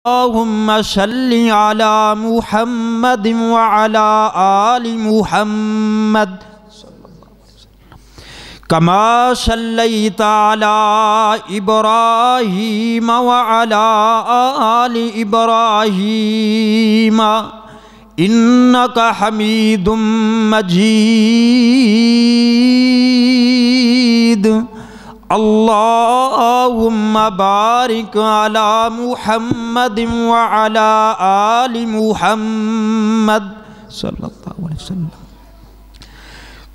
اللہم صلی علی محمد وعلی آل محمد کما صلیت علی ابراہیم وعلی آل ابراہیم انکا حمید مجید اللہم بارک علی محمد وعلی آل محمد صلی اللہ علیہ وسلم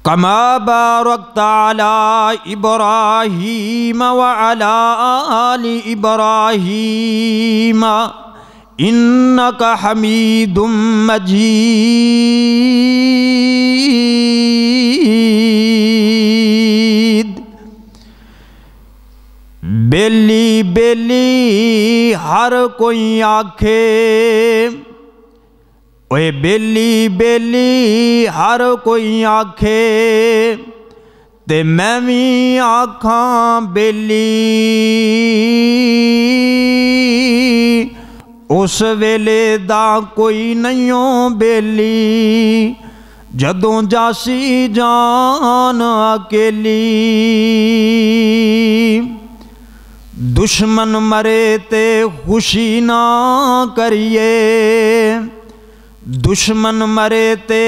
کما بارکت علی ابراہیم وعلی آل ابراہیم انکا حمید مجید بیلی بیلی ہر کوئی آکھے اوے بیلی بیلی ہر کوئی آکھے تے میں بھی آکھاں بیلی اس ویلے دا کوئی نہیں بیلی جدوں جاسی جان اکیلی دشمن مرے تے خوشی نہ کریے دشمن مرے تے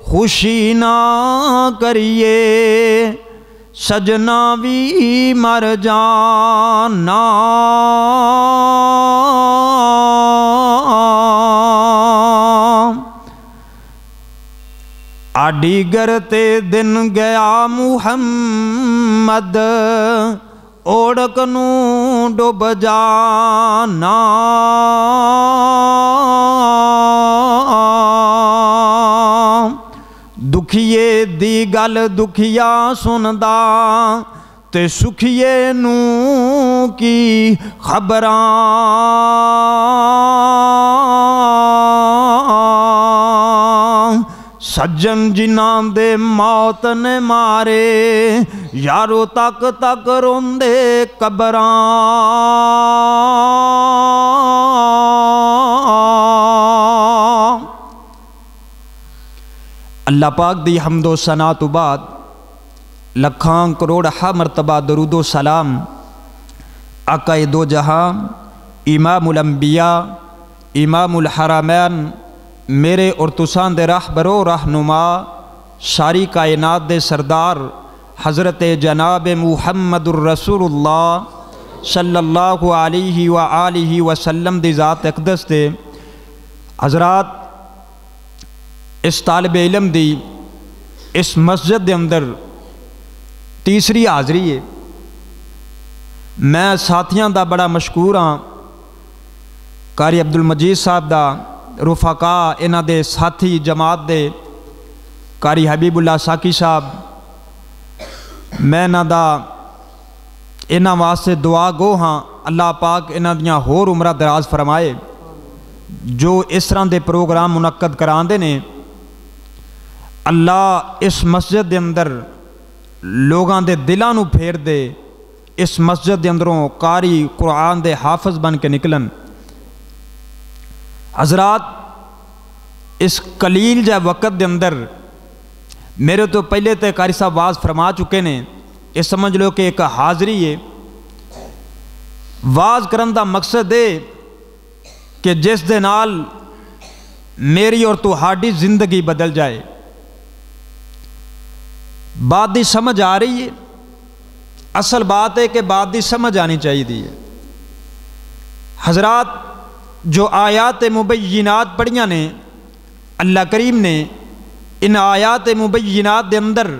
خوشی نہ کریے سجنا بھی مر جانا آڈی گرتے دن گیا محمد اوڑک نو ڈوب جانا دکھیے دی گل دکھیا سندا تے سکھیے نو کی خبراں سجن جنہاں دے موت نے مارے یارو تک تک روندے قبراں اللہ پاک دی حمد و ثنا تو بعد لکھاں کروڑ مرتبہ درود و سلام آقا دو جہاں امام الانبیاء امام الحرمین میرے اور تساں دے رہبر و رہنما ساری کائنات دے سردار حضرت جناب محمد الرسول اللہ صلی اللہ علیہ وآلہ وسلم دی ذات اقدس دے حضرات اس طالب علم دی اس مسجد دے اندر تیسری حاضری ہے میں ساتھیاں دا بڑا مشکور ہاں قاری عبدالمجید صاحب دا رفقا انہ دے ساتھی جماعت دے قاری حبیب اللہ ساکی صاحب میں انہ واسطے دعا گو ہاں اللہ پاک انہ دیاں ہور عمرہ دراز فرمائے جو اس طرح دے پروگرام منعقد کران دے نے اللہ اس مسجد دے اندر لوگاں دے دلاں نو پھیر دے اس مسجد دے اندروں قاری قرآن دے حافظ بن کے نکلن حضرات اس قلیل جا وقت دے اندر میرے تو پہلے تے قاری صاحب واز فرما چکے نے یہ سمجھ لو کہ ایک حاضری ہے واز کرن دا مقصد ہے کہ جس دے نال میری اور تہاڈی زندگی بدل جائے بات دی سمجھ آ رہی ہے اصل بات ہے کہ بات دی سمجھ آنی چاہیے دی ہے حضرات جو آیات مبینات پڑھیاں نے اللہ کریم نے ان آیات مبینات دے اندر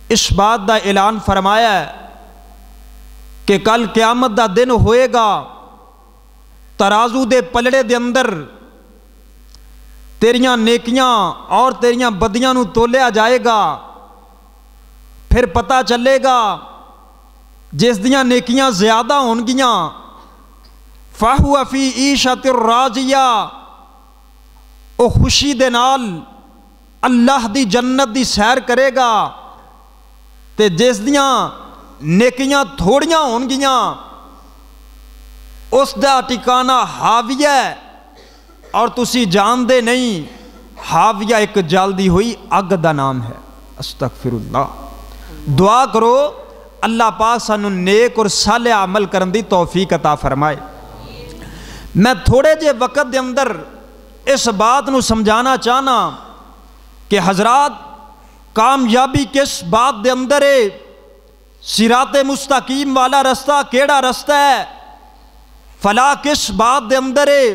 اس بات دا اعلان فرمایا ہے کہ کل قیامت دا دن ہوئے گا ترازو دے پلڑے دے اندر تیریاں نیکیاں اور تیریاں بدیاں نو تولیا جائے گا پھر پتہ چلے گا جس دیاں نیکیاں زیادہ ہونگیاں فَهُوَ فِي عِيشَةٍ رَاضِيَةٍ او خوشی دے نال اللہ دی جنت دی سیر کرے گا تے جس دیاں نیکیاں تھوڑیاں ہونگیاں اس دا ٹھکانہ حاویہ ہے، اور تسی جان دے نہیں حاویہ ایک جلدی ہوئی اگ دا نام ہے۔ استغفر اللہ۔ دعا کرو اللہ پاک سانو نیک اور صالح عمل کرن دی توفیق عطا فرمائے۔ میں تھوڑے جے وقت دے اندر اس بات نو سمجھانا چاہنا کہ حضرات کامیابی کس بات دے اندر ہے، صراط مستقیم والا رستہ کیڑا رستہ ہے، فلاح کس بات دے اندر ہے۔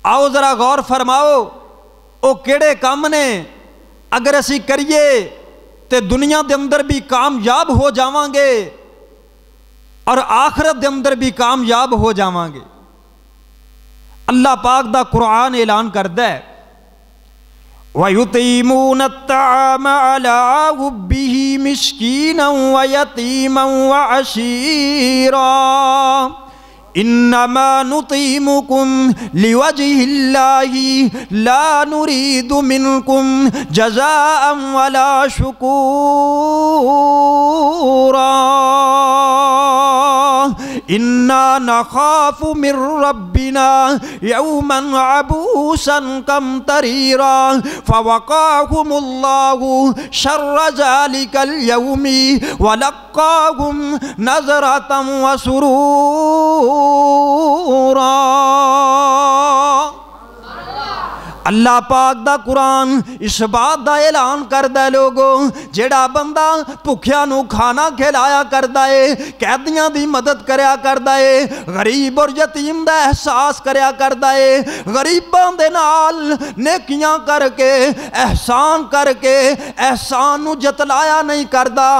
آؤ ذرا غور فرماؤ، او کیڑے کام نے اگر اسی کریے تے دنیا دے اندر بھی کامیاب ہو جاواں گے اور آخرت دے اندر بھی کامیاب ہو جاواں گے۔ اللہ پاک دا قرآن اعلان کردا ہے وَيُطْعِمُونَ الطَّعَامَ عَلَىٰ حُبِّهِ مِسْكِينًا وَيَتِيمًا وَأَسِيرًا إِنَّمَا نُطْعِمُكُمْ لِوَجْهِ اللَّهِ لَا نُرِيدُ مِنْكُمْ جَزَاءً وَلَا شُكُورًا إِنَّا نَخَافُ مِنْ رَبِّنَا يَوْمًا عَبُوسًا قَمْطَرِيرًا فَوَقَاهُمُ اللَّهُ شَرَّ ذَلِكَ الْيَوْمِ وَلَقَّاهُمْ نَضْرَةً وَسُرُورًا۔ اللہ پاک دا قرآن اس بات دا اعلان کردہ لوگوں، جیڑا بندہ بھکھیا نو کھانا کھلایا کردہ ہے، قیدیاں دی مدد کریا کردہ ہے، غریب اور یتیم دا احساس کریا کردہ ہے، غریباں دے نال نیکیاں کر کے احسان نو جتلایا نہیں کردہ،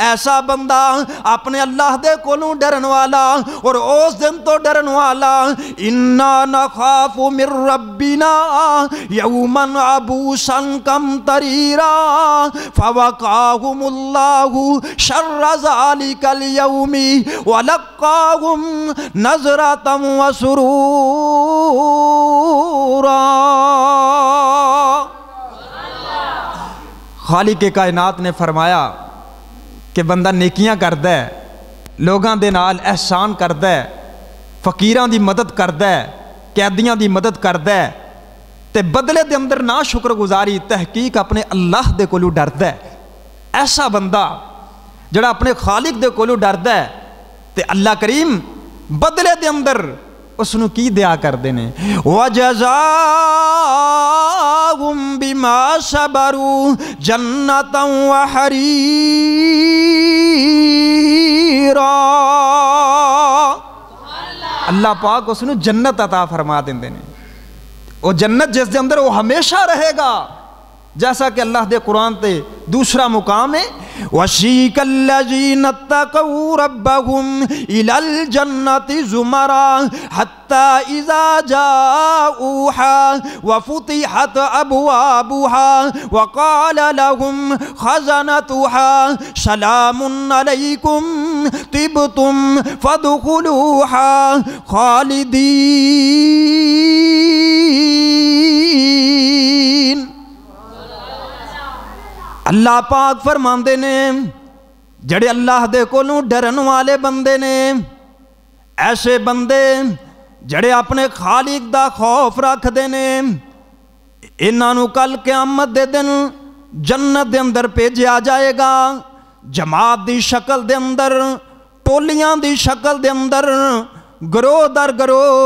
ایسا بندہ اپنے اللہ دے کولوں ڈرن والا اور اس دن تو ڈرن والا۔ اِنَّا نَخَافُ مِن رَبِّنَا یوماً عبوساً قمطریرا فوقاهم اللہ شر ذلک اليوم ولقاهم نظرة وسرورا۔ خالق کائنات نے فرمایا کہ بندہ نیکیاں کردہ ہے، لوگاں دے نال احسان کردہ ہے، فقیراں دی مدد کردہ ہے، قیدیاں دی مدد کردہ ہے، تے بدلے دے اندر نہ شکر گزاری تحقیق اپنے اللہ دے کولو ڈردا ہے۔ ایسا بندہ جڑا اپنے خالق دے کولو ڈردا ہے تے اللہ کریم بدلے دے اندر اس نو کی دیا کر دینے وَجَزَاهُمْ بِمَا صَبَرُوا جَنَّةً وَحَرِيرًا۔ اللہ پاک اس نو جنت عطا فرما دیندے نے، وہ جنت جس دے اندر وہ ہمیشہ رہے گا، جیسا کہ اللہ دے قرآن تے دوسرا مقام ہے وَسِيقَ الَّذِينَ اتَّقَوْا رَبَّهُمْ إِلَى الْجَنَّةِ زُمَرًا حَتَّى إِذَا جَاءُوهَا وَفُتِحَتْ أَبْوَابُهَا وَقَالَ لَهُمْ خَزَنَتُهَا سَلَامٌ عَلَيْكُمْ طِبْتُمْ فَادْخُلُوهَا خَالِدِينَ۔ اللہ پاک فرماندے نے جڑے اللہ دے کولوں ڈرن والے بندے نے، ایسے بندے جڑے اپنے خالق دا خوف رکھ دے نے، انہاں نو کل قیامت دے دن جنت دے اندر بھیجیا جائے گا، جماعت دی شکل دے اندر، ٹولیاں دی شکل دے اندر، گروہ در گروہ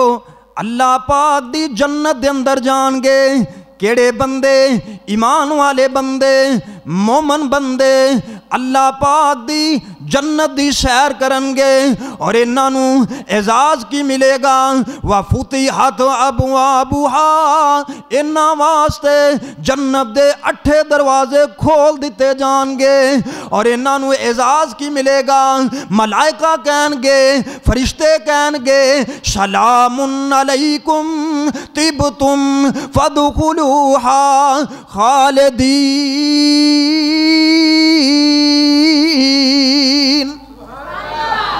اللہ پاک دی جنت دے اندر جان گے۔ کیڑے بندے؟ ایمان والے بندے، مومن بندے اللہ پاک دی جنت دی سیر کرن گے، اور انہاں نو اعزاز کی ملے گا وَفُتِحَتْ أَبْوَابُهَا، انہاں واسطے جنت دے 8 دروازے کھول دیتے جان گے، اور انہاں نو اعزاز کی ملے گا، ملائکہ کہن گے، فرشتے کہن گے سلام علیکم طبتم فادخلوها خالدین۔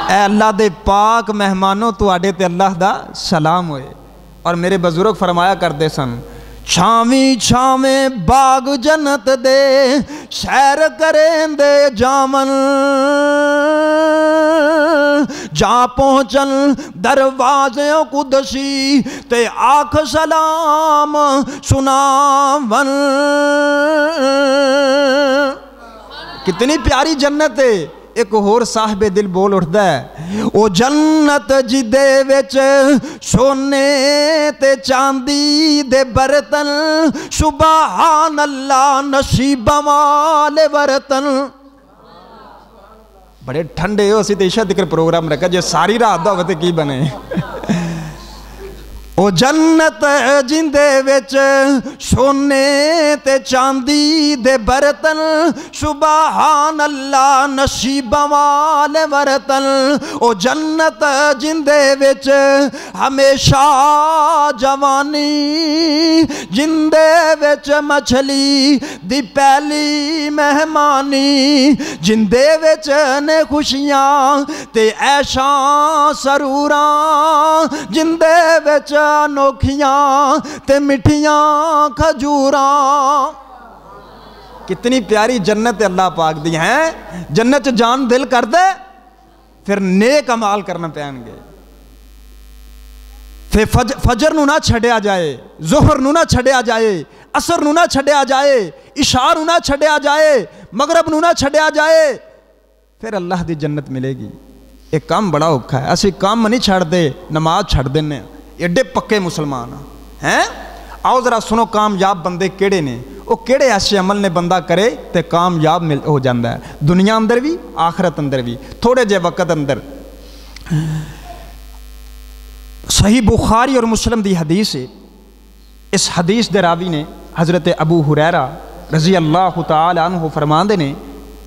اے اللہ دے پاک مہمانوں تو آڈے تے اللہ دا سلام ہوئے۔ اور میرے بزرگ فرمایا کرتے سن چھاویں چھاویں باغ جنت دے سیر کریں دے جامن، جا پہنچن دروازے قدسی تے آکھ سلام سناون۔ کتنی پیاری جنت ہے۔ ایک اور صاحب دل بول اٹھتا ہے، او جنت جدے وچ سونے تے چاندی دے برتن، سبحان اللہ نصیب والے برتن۔ بڑے ٹھنڈے ہو سی تے عشاء ذکر پروگرام رکھا جے ساری رات دا ہوگا تے کی بنے۔ او جنت جندے وچ سونے تے چاندی دے برتن، سبحان اللہ نصیب والے برتن۔ او جنت جندے وچ ہمیشہ جوانی، جندے وچ مچھلی دی پہلی مہمانی، جندے وچ نے خوشیاں تے عیشاں سروراں، جندے وچ انوکھیاں تے مٹھیاں کھجوراں۔ کتنی پیاری جنت اللہ پاک دی ہیں۔ جنت جان دل کر دے پھر نیک عمال کرنا پہن گے، پھر فجر نو نہ چھڑیا جائے، ظہر نو نہ چھڑیا جائے، عصر نو نہ چھڑیا جائے، عشاء نو نہ چھڑیا جائے، مغرب نو نہ چھڑیا جائے، پھر اللہ دی جنت ملے گی۔ ایک کام بڑا اوکھا ہے، اسی کام نہیں چھڑ دے، نماز چھڑ دینے ایڈے پکے مسلمان ہیں۔ آؤ ذرا سنو کامیاب بندے کیڑے نے، وہ کیڑے ایسے عمل نے بندہ کرے تے کامیاب ہو جاندہ ہے، دنیا اندر بھی آخرت اندر بھی۔ تھوڑے جے وقت اندر صحیح بخاری اور مسلم دی حدیث ہے۔ اس حدیث دے راوی نے حضرت ابو ہریرہ رضی اللہ تعالی عنہ فرماندے نے،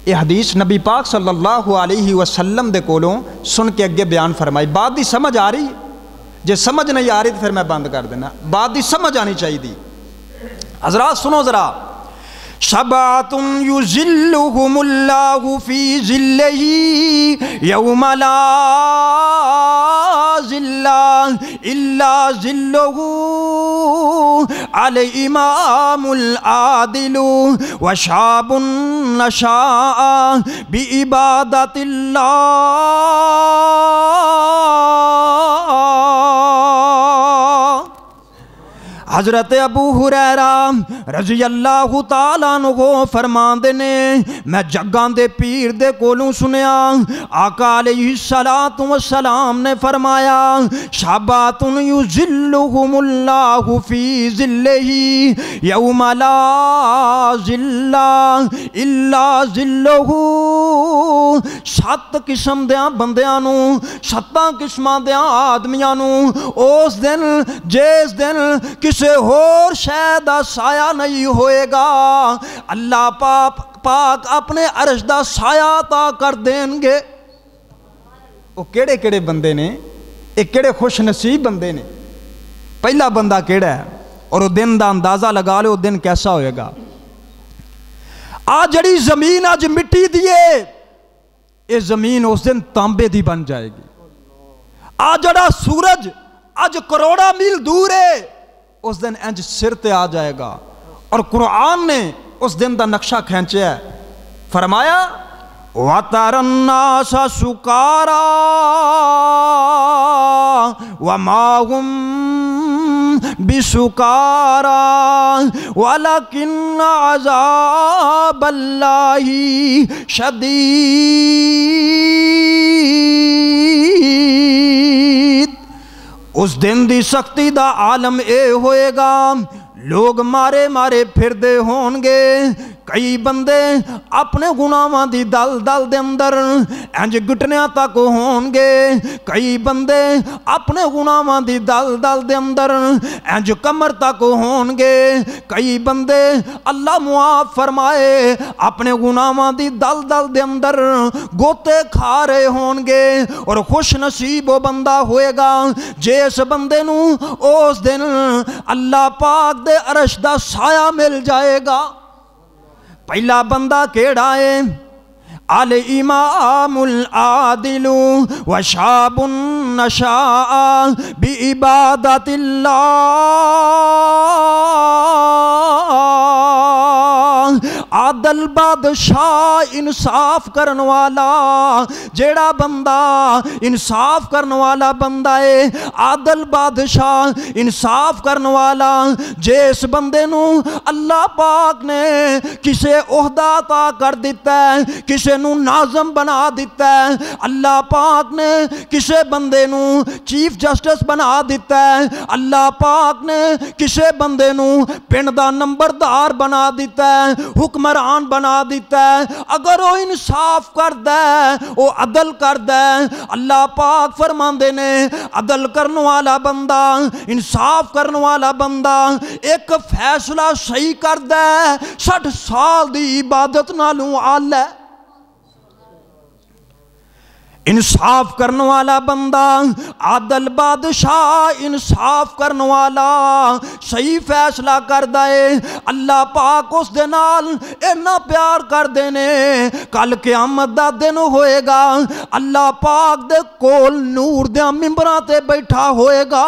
یہ حدیث نبی پاک صلی اللہ علیہ وسلم دے کولوں سن کے اگے بیان فرمائی۔ بات دی سمجھ آ رہی؟ جے سمجھ نہیں آ رہی تو پھر میں بند کر دینا، بات دی سمجھ آنی چاہیے دی۔ حضرات سنو ذرا، سبعۃ یظلھم اللہ فی ظلہ یوم لا ظل الا ظلہ، الامام العادل وشاب نشاء بعبادۃ اللہ۔ حضرت ابو ہریرہ رضی اللہ تعالیٰ عنہ فرماندے نے، میں جگاں دے پیر دے کولوں سنیا، آقا علیہ السلام نے فرمایا، شابات یظلھم اللہ فی ظلہ یوم لا ظل الا ظلہ۔ 7 قسم دیاں بندیاں نو، 7 قسماں دیاں آدمیاں نو اس دن جس دن کسے اور شے دا سایہ نہیں ہوئے گا، اللہ پاک اپنے عرش دا سایہ عطا کر دیں گے۔ وہ کیڑے کیڑے بندے نے، ایک کیڑے خوش نصیب بندے نے۔ پہلا بندہ کیڑا ہے اور وہ دن دا اندازہ لگا لے وہ دن کیسا ہوئے گا۔ آج جڑی زمین آج مٹی دیے، یہ زمین اس دن تانبے دی بن جائے گی۔ آج جڑا سورج آج کروڑا میل دور ہے، اس دن انج سر تے آ جائے گا۔ اور قرآن نے اس دن دا نقشہ کھینچے ہے، فرمایا وَتَرَى النَّاسَ سُكَارَى وَمَا هُمْ بِسُكَارَى وَلَكِنَّ عَذَابَ اللَّهِ شَدِيدٌ۔ اس دن دی سختی دا عالم اے ہوئے گا، لوگ مارے مارے پھر دے ہون گے، کئی بندے اپنے گناہاں دی دل دل دے اندر انج گٹنیاں تک ہون گے، کئی بندے اپنے گناہاں دی دل دل دے اندر انج کمر تک ہون گے، کئی بندے اللہ معاف فرمائے اپنے گناہاں دی دل دل دے اندر گوتے کھا رہے ہون گے۔ اور خوش نصیب وہ بندہ ہوئے گا جس بندے نو اس دن اللہ پاک دے عرش دا سایہ مل جائے گا۔ پہلا بندہ کیڑا ہے؟ الامام العادل وشاب نشاء بعبادت اللہ۔ عادل بادشاہ انصاف کرن والا، جیڑا بندہ انصاف کرن والا بندہ ہے، عادل بادشاہ انصاف کرن والا، جس بندے نو اللہ پاک نے کسے عہدہ عطا کر دیتا ہے، کسے نو ناظم بنا دیتا ہے، اللہ پاک نے کسے بندے نو چیف جسٹس بنا دیتا ہے، اللہ پاک نے کسے بندے نو پنڈ دا نمبردار بنا دیتا ہے، حکمران بنا دیتا ہے، اگر وہ انصاف کردا ہے، وہ عدل کردا ہے، اللہ پاک فرماندے نے عدل کرن والا بندہ، انصاف کرن والا بندہ ایک فیصلہ صحیح کردا ہے 60 سال دی عبادت نالوں اعلی ہے۔ انصاف کرنے والا بندہ، عادل بادشاہ انصاف کرنے والا صحیح فیصلہ کردا ہے، اللہ پاک اس دے نال اینا پیار کر دینے، کل قیامت دا دن ہوئے گا، اللہ پاک دے کول نور دے ممبراں تے بیٹھا ہوئے گا۔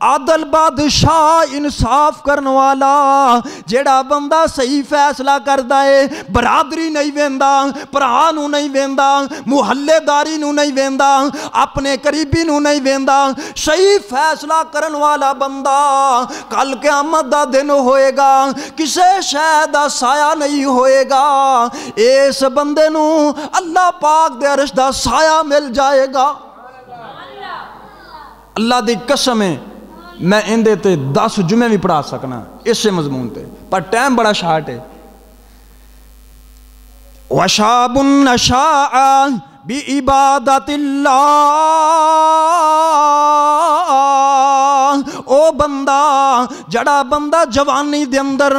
عادل بادشاہ انصاف کرنے والا، جیڑا بندہ صحیح فیصلہ کردا ہے، برادری نہیں ویندا، پرا نو نہیں ویندا، محلے داری نو نہیں ویندا، اپنے قریبی نو نہیں ویندا، صحیح فیصلہ کرن والا بندہ کل قیامت دا دن ہوئے گا، کسے شے دا سایہ نہیں ہوئے گا، اس بندے نو اللہ پاک دے عرش دا سایہ مل جائے گا۔ اللہ دی قسم ہے میں اندے تے 10 جمعے بھی پڑھا سکنا اسے مضمون تے، پر ٹائم بڑا شارٹ ہے۔ وَشَابٌ نَشَاءَ بِعِبَادَةِ اللَّهِ، او بندہ جڑا بندہ جوانی دے اندر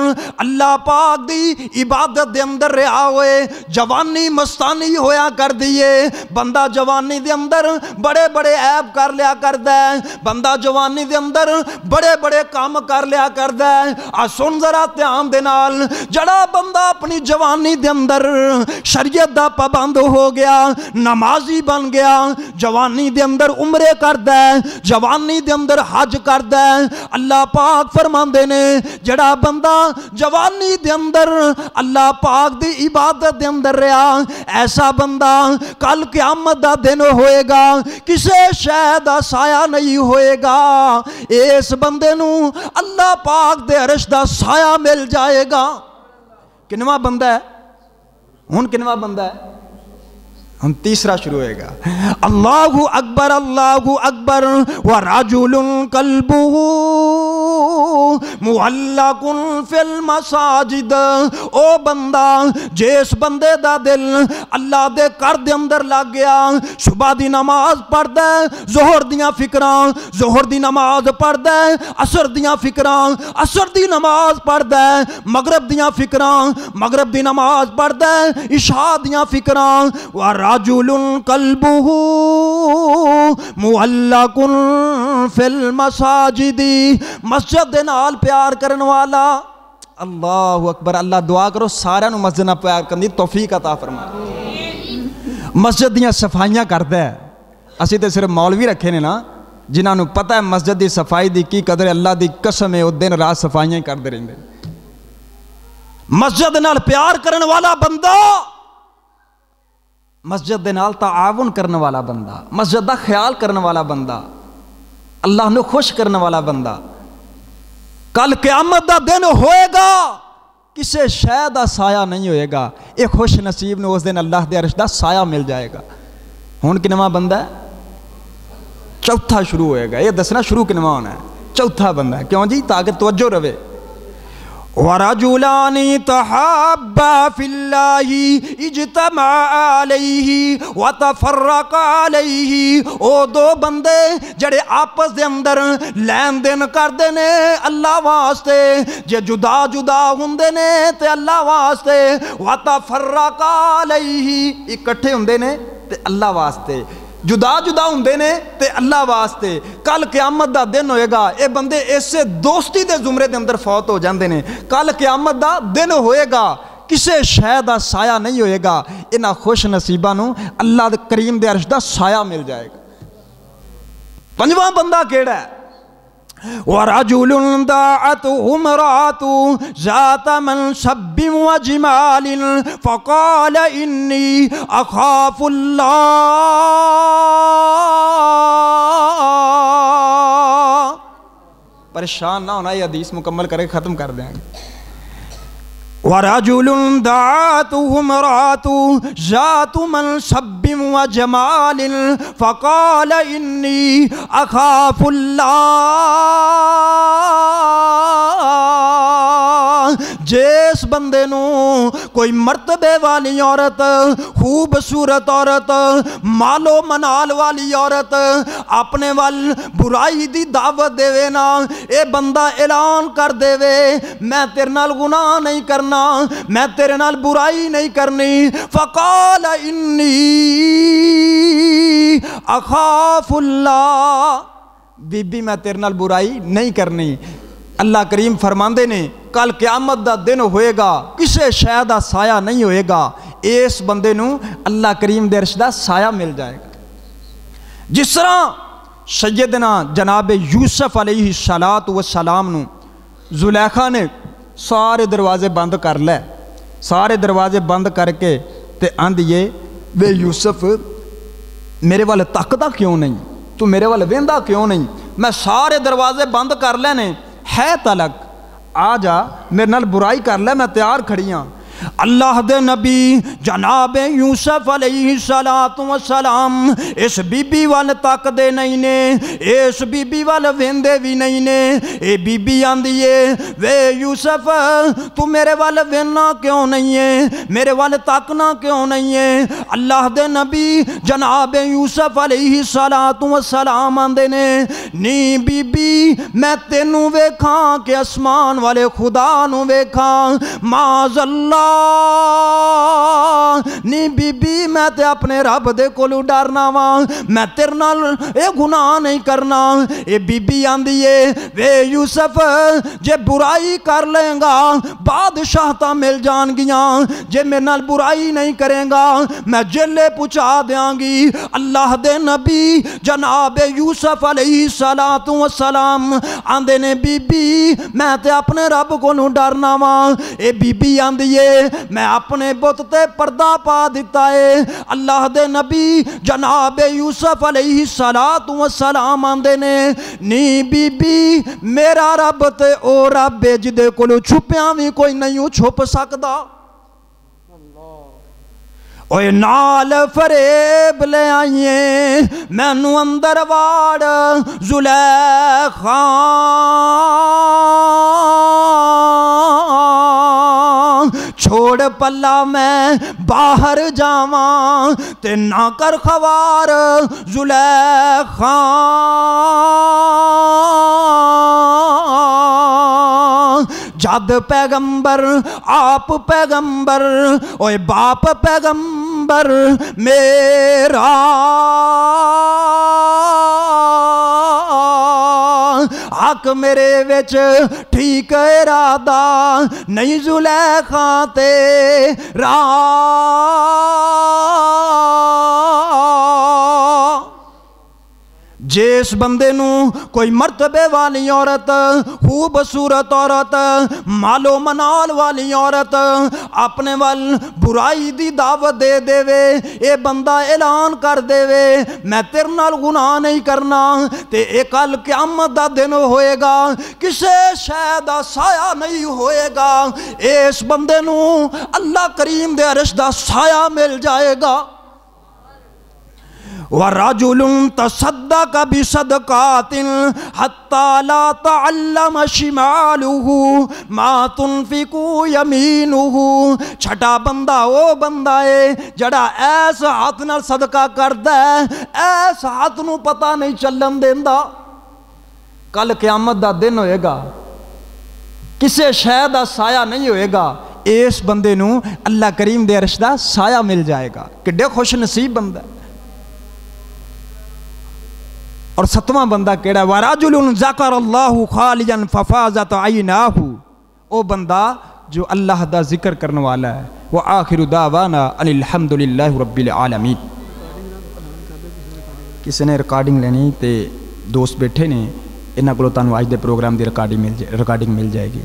اللہ پاک دی عبادت دے اندر رہا ہوئے، جوانی مستانی ہویا کر دیئے، بندہ جوانی دے اندر بڑے بڑے عیب کر لیا کر دے، بندہ جوانی دے اندر بڑے بڑے کام کر لیا کر دے، سن ذرا دھیان دے نال، جڑا بندہ اپنی جوانی دے اندر شریعت دا پابند ہو گیا، نمازی بن گیا، جوانی دے اندر عمرے کر دے، جوانی دے اندر حج کر دے، اللہ پاک فرماندے نے جڑا بندہ جوانی دے اندر اللہ پاک دی عبادت دے اندر رہا، ایسا بندہ کل قیامت دا دن ہوئے گا، کسے شے دا سایہ نہیں ہوئے گا، اس بندے نو اللہ پاک دے عرش دا سایہ مل جائے گا۔ کنواں بندہ ہے ہن، کنواں بندہ ہے ہم؟ تیسرا شروع ہوئے گا، اللہ اکبر اللہ اکبر ورجل قلبہ معلق فی المساجد، او بندہ جس بندے دا دل اللہ دے کر دے اندر لگ گیا، صبح دی نماز پڑھ دے، ظہر دیاں فکراں، ظہر دی نماز پڑھ دے، عصر دیاں فکراں، عصر دی نماز پڑھ دے، مغرب دیاں فکراں، مغرب دی نماز پڑھ دے، عشاء دیاں فکراں، رجل قلبہ معلق فی المساجد، مسجد دے نال پیار کرن والا۔ اللہ اکبر، اللہ دعا کرو سارے نو مسجد نال پیار کرن دی توفیق عطا فرما۔ مسجد دیاں صفائیاں کردا ہے، اسی تے صرف مولوی رکھے نے نا جنہاں نو پتہ ہے مسجد دی صفائی دی کی قدر، اللہ دی قسم ہے او دن رات صفائیاں کردے رہندے۔ مسجد نال پیار کرن والا بندہ، مسجد دے نال تعاون کرنے والا بندہ، مسجد دا خیال کرنے والا بندہ، اللہ نے خوش کرنے والا بندہ، کل قیامت دا دن ہوئے گا، کسے شے دا سایہ نہیں ہوئے گا، ایک خوش نصیب نے اس دن اللہ دے عرش دا سایہ مل جائے گا۔ ہون کنواں بندہ ہے؟ چوتھا شروع ہوئے گا، یہ دسنا شروع کنواں ہونا ہے، چوتھا بندہ ہے، کیوں جی؟ تاکہ توجہ رہے۔ وَرَجُلَانِ تَحَابَّا فِي اللَّهِ اجْتَمَعَا عَلَيْهِ وَتَفَرَّقَا عَلَيْهِ، او دو بندے جڑے آپس دے اندر لین دین کر دینے اللہ واسطے، جے جدا جدا ہوندے نے تے اللہ واسطے، وَتَفَرَّقَا عَلَيْهِ اکٹھے ہوندے نے تے اللہ واسطے، جدا جدا ہوندے نے تے اللہ واسطے، کل قیامت دا دن ہوئے گا، اے بندے اسے دوستی دے زمرے دے اندر فوت ہو جاندے نے، کل قیامت دا دن ہوئے گا، کسے شے دا سایہ نہیں ہوئے گا، انہاں خوش نصیباں نو اللہ دے کریم دے عرش دا سایہ مل جائے گا۔ پنجواں بندہ کیڑا ہے؟ وَرَجُلٌ دَعَتْهُ امْرَأَتُهُ ذَاتَ مَنْصَبٍ وَجَمَالٍ فَقَالَ إِنِّي أَخَافُ اللَّهَ۔ پریشان نہ ہونا، یہ حدیث مکمل کرے ختم کر دیں گے۔ وَرَجُلٌ دَعَتْهُ امْرَأَتُهُ ذَاتُ مَنْصَبٍ وَجَمَالٍ فَقَالَ إِنِّي أَخَافُ اللَّهَ۔ جس بندے نو کوئی مرتبے والی عورت، خوبصورت عورت، مال و منال والی عورت اپنے وال برائی دی دعوت دے وے نا، اے بندہ اعلان کر دے وے میں تیرے نال گناہ نہیں کرنا، میں تیرے نال برائی نہیں کرنی، فقال انی اخاف اللہ، بی بی میں تیرے نال برائی نہیں کرنی۔ اللہ کریم فرماندے نے کل قیامت دا دن ہوئے گا، کسے شے دا سایہ نہیں ہوئے گا، اس بندے نو اللہ کریم دے عرش دا سایہ مل جائے گا۔ جس طرح سیدنا جناب یوسف علیہ السلام نو زلیخا نے سارے دروازے بند کر لے، سارے دروازے بند کر کے تے آندھیے وے یوسف میرے والے تکدا کیوں نہیں، تو میرے والے ویندا کیوں نہیں، میں سارے دروازے بند کر لینے ہے تلک، آ جا میرے نال برائی کر لے، میں تیار کھڑی ہاں۔ اللہ دے نبی جناب یوسف علیہ السلام اس بی بی وال تک دے نہیں نے، اس بی بی وال ویندے بھی نہیں نے، اے بی بی آندیے وے یوسف تو میرے وال وینا کیوں نہیں ہے، میرے وال تکنا کیوں نہیں ہے؟ اللہ دے نبی جناب یوسف علیہ السلام آندے نے نی بی بی میں تینوں ویکھاں کہ اسمان والے خدا نوں ویکھاں، معاذ اللہ نی بی بی میں تے اپنے رب دے کولو ڈرنا وا، میں تیرے نال اے گناہ نہیں کرنا۔ اے بی بی آندیے وے یوسف جے برائی کر لیں گا بادشاہ تا مل جان گیاں، جے میرے نال برائی نہیں کریں گا میں جیلے پہنچا دیاں گی۔ اللہ دے نبی جناب یوسف علیہ السلام آندے نے بی بی میں تے اپنے رب کولو ڈرنا وا۔ اے بی بی آندیے میں اپنے بت تے پردہ پا دیتا ہے۔ اللہ دے نبی جناب یوسف علیہ السلام آندے نے نی بی بی میرا رب تے او رب جدے کولو چھپیاں بھی کوئی نہیں چھپ سکدا، اوے نال فریب لے آئیے میں نو اندر واڑ زلیخا چھوڑ پلا میں باہر جاواں تے نہ کر خوار زلیخا، جد پیغمبر آپ پیغمبر اوے باپ پیغمبر میرا حق میرے وچ ٹھیک ارادہ نہیں زلیخا تیرا، جس بندے نو کوئی مرتبے والی عورت، خوبصورت عورت، مال و منال والی عورت اپنے وال برائی دی دعوت دے دے وے، اے بندہ اعلان کر دے وے میں تیرے نال گناہ نہیں کرنا، تے اے کل قیامت دا دن ہوئے گا کسے شے دا سایہ نہیں ہوئے گا، اس بندے نو اللہ کریم دے عرش دا سایہ مل جائے گا۔ وَرَجُلٌ تَصَدَّقَ بِصَدْقَاتٍ حَتَّى لَا تَعْلَمَ شِمَالُهُ مَا تُنْفِقُ يَمِينُهُ، چھٹا بندہ وہ بندہ ہے جڑا ایس ہاتھ نال صدقہ کردا ہے ایس ہاتھ نو پتہ نہیں چلن دیندا، کل قیامت دا دن ہوئے گا کسے شے دا سایہ نہیں ہوئے گا، اس بندے نو اللہ کریم دے عرش دا سایہ مل جائے گا، کڈے خوش نصیب بندہ ہے۔ اور ستواں بندہ کیڑا ہے وَرَجُلٌ ذَكَرَ اللَّهُ خَالِيًا فَفَازَتْ عَيْنَاهُ، او بندہ جو اللہ دا ذکر کرنے والا ہے۔ وَآخِرُ دَعْوَانَا أَنِ الْحَمْدُ لِلَّهِ رَبِّ الْعَالَمِينَ۔ کسی نے ریکارڈنگ لینی تے دوست بیٹھے نے ਇਹਨਾਂ ਕੋਲੋਂ ਤੁਹਾਨੂੰ ਅੱਜ ਦੇ ਪ੍ਰੋਗਰਾਮ ਦੀ ਰਿਕਾਰਡਿੰਗ ਮਿਲ ਜਾਏਗੀ।